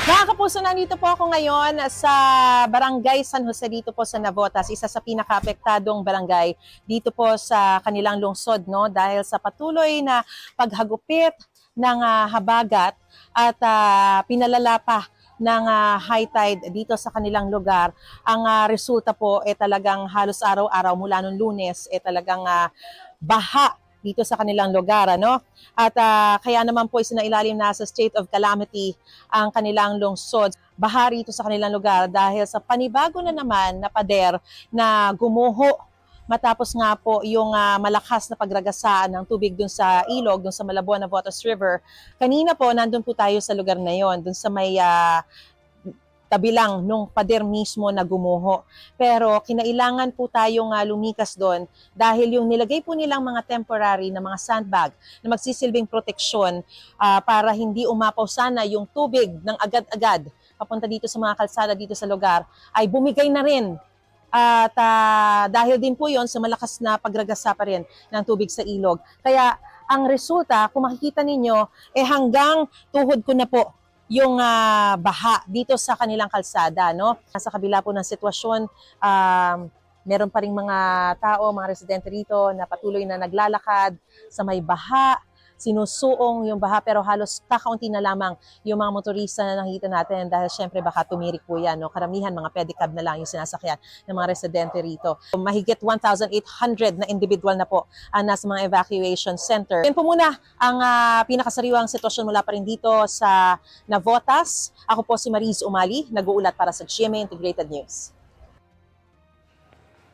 Mga kapuso, nandito po ako ngayon sa Barangay San Jose dito po sa Navotas, isa sa pinakaapektadong barangay dito po sa kanilang lungsod, no? Dahil sa patuloy na paghagupit ng habagat at pinalala pa ng high tide dito sa kanilang lugar. Ang resulta po talagang halos araw-araw mula noong Lunes talagang baha dito sa kanilang lugar, ano? At kaya naman po isinailalim na sa state of calamity ang kanilang lungsod. Baha rito sa kanilang lugar dahil sa panibago na naman na pader na gumuho matapos nga po yung malakas na pagragasaan ng tubig dun sa ilog, dun sa Malabon na Navotas River. Kanina po, nandun po tayo sa lugar na yon, dun sa may tabi lang nung pader mismo na gumuho. Pero kinailangan po tayong lumikas doon dahil yung nilagay po nilang mga temporary na mga sandbag na magsisilbing proteksyon para hindi umapaw sana yung tubig ng agad-agad papunta dito sa mga kalsada dito sa lugar ay bumigay na rin. At dahil din po yon sa malakas na pagragasa pa rin ng tubig sa ilog. Kaya ang resulta, kung makikita ninyo, hanggang tuhod ko na po yung baha dito sa kanilang kalsada, no? Sa kabila po ng sitwasyon, meron pa ring mga tao, mga residente rito na patuloy na naglalakad sa may baha, sinusuong yung baha, pero halos kakaunti na lamang yung mga motorista na nakikita natin dahil syempre baka tumirik po yan, no? Karamihan mga pedicab na lang yung sinasakyan ng mga residente rito. Mahigit 1,800 na individual na po ang nasa mga evacuation center. Yan po muna ang pinakasariwang sitwasyon mula pa rin dito sa Navotas. Ako po si Mariz Umali, nag-uulat para sa GMA Integrated News.